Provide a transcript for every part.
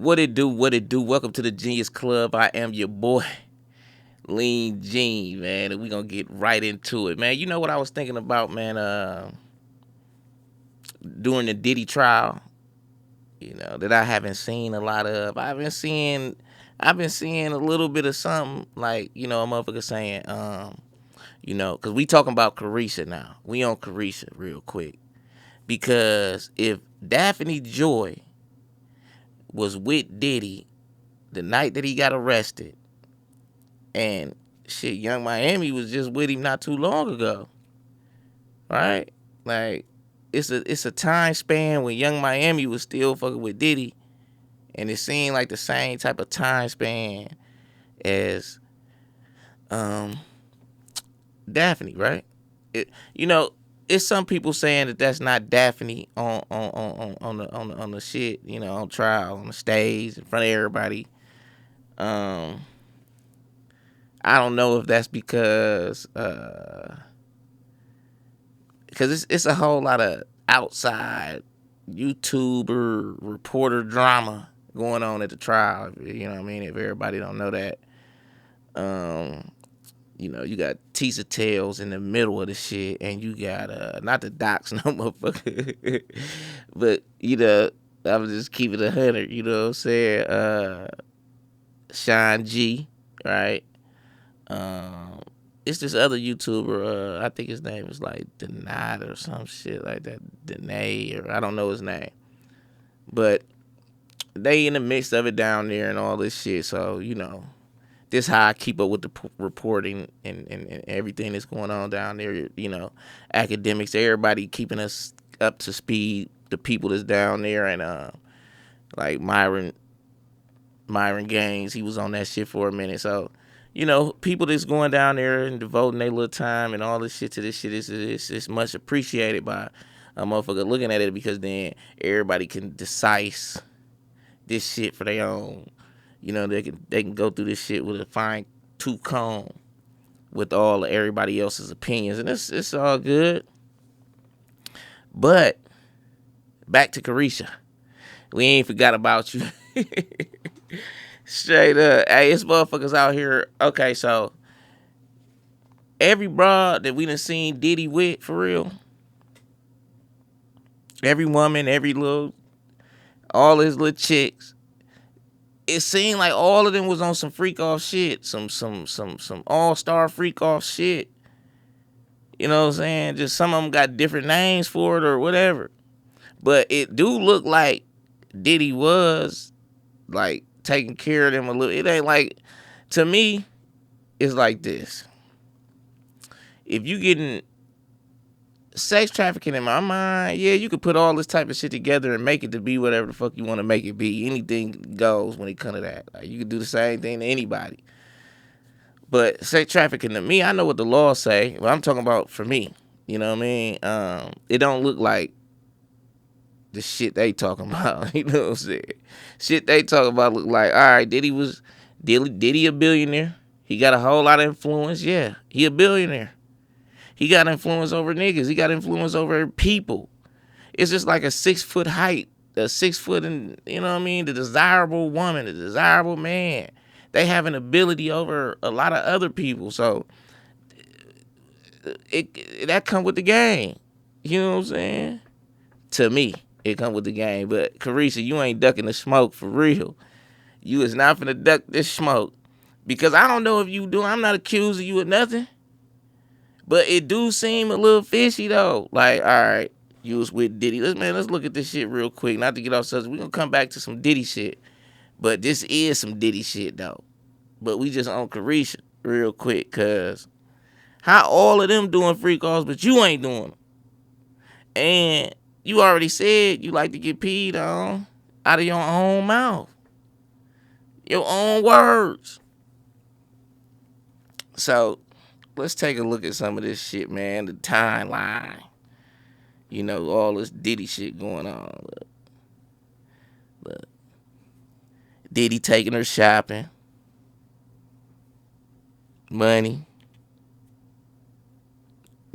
What it do? What it do? Welcome to the Genius Club. I am your boy, Lean Gene, man. And we gonna get right into it, man. You know what I was thinking about, man? During the Diddy trial, that I haven't seen a lot of. I've been seeing a little bit of something like, a motherfucker saying, because we talking about Carisha now. We on Carisha real quick. Because if Daphne Joy was with Diddy the night that he got arrested, and shit, Young Miami was just with him not too long ago, right? Like, it's a time span when Young Miami was still fucking with Diddy, and it seemed like the same type of time span as um Daphne, right? You know, it's some people saying that that's not Daphne on the shit, on trial on the stage in front of everybody. Um, I don't know if that's because it's a whole lot of outside YouTuber reporter drama going on at the trial. You know what I mean? If everybody don't know that, um, you got Tisa Tails in the middle of the shit, and you got not the docs no motherfucker, but I was just keeping it 100. You know what I'm saying? Sean G, right? Um, it's this other YouTuber. I think his name is like Denad or some shit like that. Denay, or I don't know his name, but they in the midst of it down there and all this shit. So this how I keep up with the reporting and everything that's going on down there. Academics, everybody keeping us up to speed. The people that's down there, and like Myron Gaines, he was on that shit for a minute. So people that's going down there and devoting their little time and all this shit to this shit is much appreciated by a motherfucker looking at it, because then everybody can decise this shit for their own. They can go through this shit with a fine tooth comb with all of everybody else's opinions, and it's all good. But back to Carisha, we ain't forgot about you. Straight up, hey, it's motherfuckers out here. Okay, so every broad that we done seen Diddy with, for real, every woman, all his little chicks, it seemed like all of them was on some freak off shit, some all-star freak off shit. You know what I'm saying? Just some of them got different names for it or whatever. But it do look like Diddy was like taking care of them a little. It ain't like, to me, it's like this. If you getting sex trafficking, in my mind, yeah, you could put all this type of shit together and make it to be whatever the fuck you want to make it be. Anything goes when it comes to that. Like, you could do the same thing to anybody. But sex trafficking, to me, I know what the law say. But I'm talking about for me. You know what I mean? It don't look like the shit they talking about. You know what I'm saying? Shit they talking about look like, all right, Diddy a billionaire. He got a whole lot of influence. Yeah, he a billionaire. He got influence over niggas. He got influence over people. It's just like a 6 foot height, a 6 foot, and you know what I mean? The desirable woman, the desirable man. They have an ability over a lot of other people. So that come with the game. You know what I'm saying? To me, it come with the game. But Carisha, you ain't ducking the smoke for real. You is not finna duck this smoke. Because I don't know if you do. I'm not accusing you of nothing. But it do seem a little fishy though. Like, all right, you was with Diddy. Let's look at this shit real quick. Not to get off subject. We're gonna come back to some Diddy shit. But this is some Diddy shit though. But we just on Carisha real quick, cause how all of them doing freak offs, but you ain't doing them. And you already said you like to get peed on out of your own mouth. Your own words. So let's take a look at some of this shit, man. The timeline. All this Diddy shit going on. Look. Diddy taking her shopping. Money.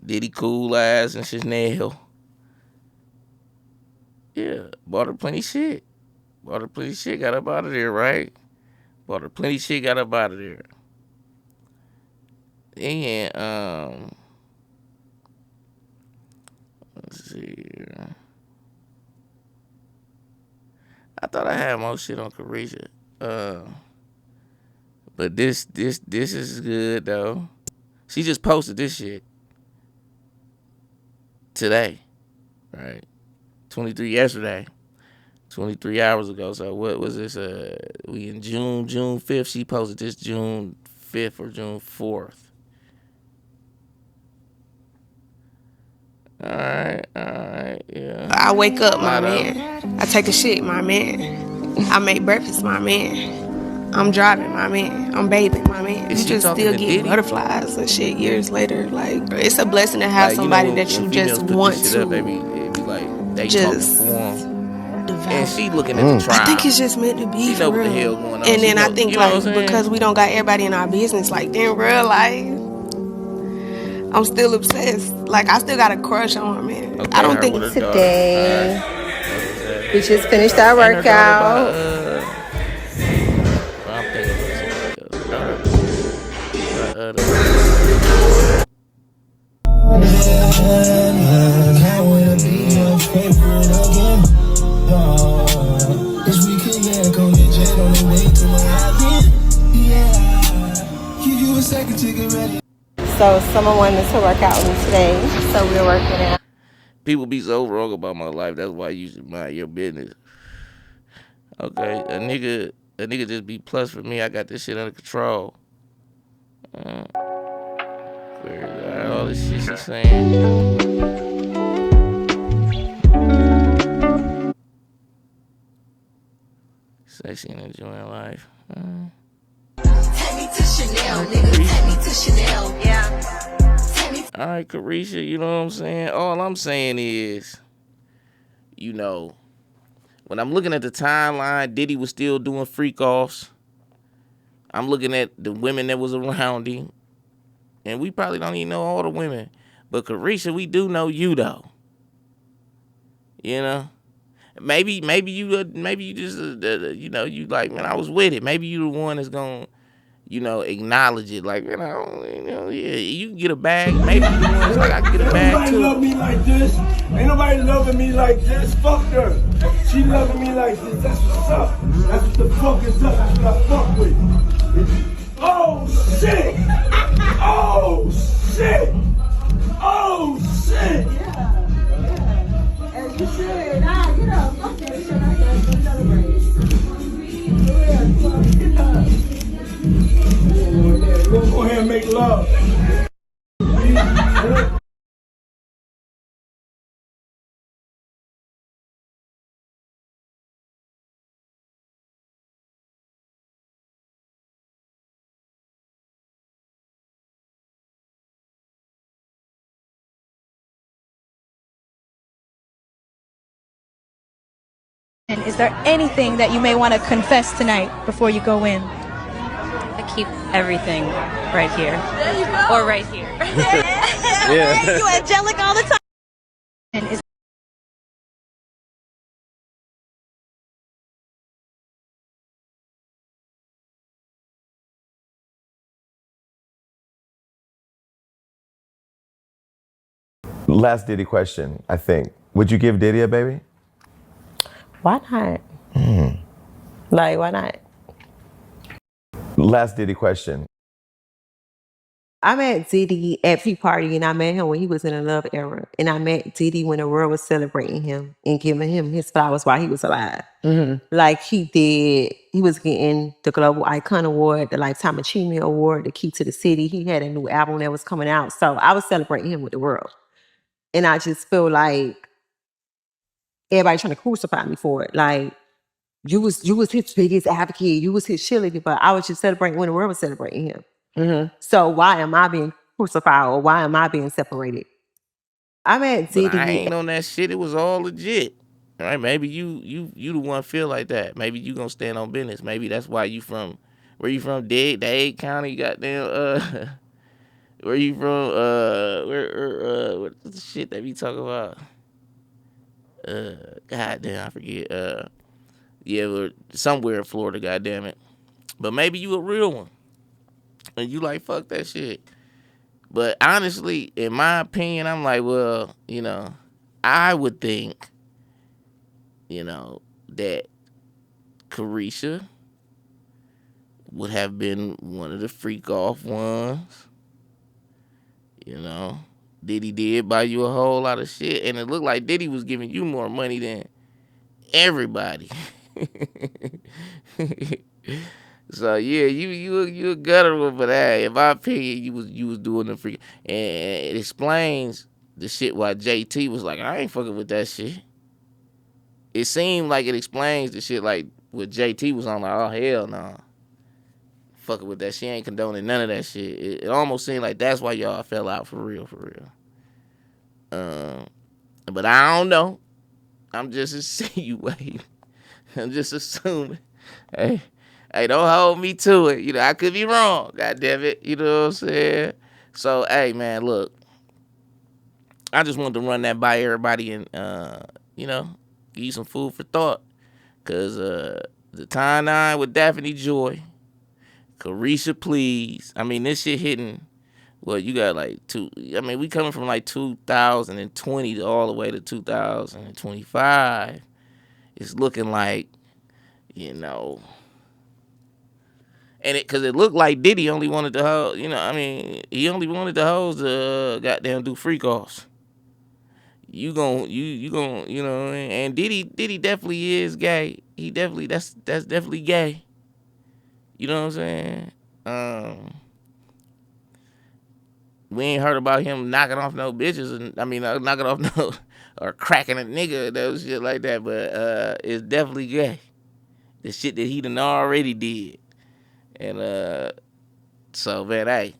Diddy cool ass and Chanel. Yeah, bought her plenty shit. Bought her plenty shit, got up out of there, right? Bought her plenty shit, got up out of there. And let's see here. I thought I had more shit on Carisha. But this is good though. She just posted this shit today, right? 23 yesterday. 23 hours ago. So what was this? We in June 5th. She posted this June 5th or June 4th. All right, yeah. I wake up, my man. I take a shit, my man. I make breakfast, my man. I'm driving, my man. I'm bathing, my man. Is you she just talking still to get Diddy? butterflies and shit years later. Like, it's a blessing to have Like, somebody when, that when you females just put want this shit up, to it be like they just talking for them. devour. And she looking at the trial. I think it's just meant to be. She know for what the real. hell going on. And She then know, I think, you know like, what I'm saying? because we don't got everybody in our business, like, in real life, I'm still obsessed. Like, I still got a crush on her, man. Okay, I don't her think with her Today, daughter. we just finished our Ain't her daughter by workout. well, I'm thinking about somebody else. Her daughter by I wanna be your favorite again. Wish we could get on the jet on the way to my island. Yeah, give you a second to get ready. So someone wanted to work out with me today, so we're working out. People be so wrong about my life. That's why you should mind your business. Okay, a nigga just be plus for me. I got this shit under control. Where all this shit she's saying. Sexy and enjoying life. Take me to Chanel, nigga. Take me to Chanel. Yeah. All right, Carisha, you know what I'm saying? All I'm saying is, you know, when I'm looking at the timeline, Diddy was still doing freak offs. I'm looking at the women that was around him. And we probably don't even know all the women. But Carisha, we do know you though. You know? Maybe you just you know, you like, man, I was with it. Maybe you the one that's gonna, you know, acknowledge it. Like, you know, yeah, you can get a bag. Maybe you the one that's like, I can get a bag too. Ain't nobody love me like this. Ain't nobody loving me like this. Fuck her. She loving me like this. That's what's up. That's what the fuck is up. That's what I fuck with. Oh shit! Oh shit! Oh shit! As you should. Nah, get up. Fuck that shit. I gotta celebrate. We'll go ahead and make love. And is there anything that you may want to confess tonight before you go in? I keep everything right here. There you go. Or right here. Yeah. You angelic all the time. And is Last Diddy question, I think. Would you give Diddy a baby? Why not? Like, why not? Last Diddy question. I met Diddy at P Party, and I met him when he was in a love era. And I met Diddy when the world was celebrating him and giving him his flowers while he was alive. Like he was getting the Global Icon Award, the Lifetime Achievement Award, the Key to the City. He had a new album that was coming out. So I was celebrating him with the world. And I just feel like everybody trying to crucify me for it. Like, you was his biggest advocate. You was his cheerleader, but I was just celebrating when the world was celebrating him. So why am I being crucified, or why am I being separated? I met But I Diddy. ain't on that shit. It was all legit. All right, maybe you the one feel like that. Maybe you gonna stand on business. Maybe that's why you from, where you from? Dade County, goddamn. Where you from? What's the shit that we talk about? Goddamn, I forget. Yeah, or somewhere in Florida, goddamn it. But maybe you a real one, and you like fuck that shit. But honestly, in my opinion, I'm like, well, I would think, that Carisha would have been one of the freak off ones. Diddy did buy you a whole lot of shit, and it looked like Diddy was giving you more money than everybody. So yeah, you a guttural for that. In my opinion, you was doing the freak, and it explains the shit why JT was like, I ain't fucking with that shit. It seemed like it explains the shit like what JT was on, like, oh hell no, fucking with that. She ain't condoning none of that shit. It almost seemed like that's why y'all fell out for real. But I don't know. I'm just insinuating. I'm just assuming. Hey, don't hold me to it. I could be wrong. God damn it. You know what I'm saying? So, hey, man, look. I just wanted to run that by everybody and, give you some food for thought. Because the timeline with Daphne Joy, Carisha Please. I mean, this shit hitting. Well, you got like we coming from like 2020 all the way to 2025. It's looking like, and because it looked like Diddy only wanted the hoe, he only wanted the hoes to goddamn do freak offs. You gon' and Diddy definitely is gay. He definitely that's definitely gay. You know what I'm saying? We ain't heard about him knocking off no bitches, and knocking off no or cracking a nigga, those shit like that. But it's definitely gay. The shit that he done already did, and so man, hey,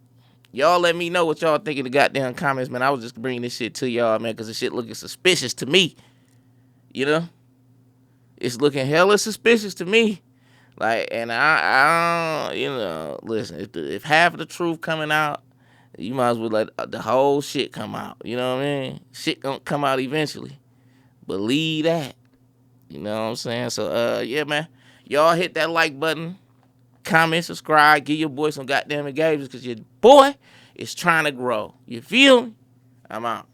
y'all let me know what y'all think in the goddamn comments, man. I was just bringing this shit to y'all, man, because the shit looking suspicious to me. It's looking hella suspicious to me. Like, and I listen, if half of the truth coming out, you might as well let the whole shit come out. You know what I mean? Shit gonna come out eventually. Believe that. You know what I'm saying? So, yeah, man. Y'all hit that like button. Comment, subscribe. Give your boy some goddamn engagements because your boy is trying to grow. You feel me? I'm out.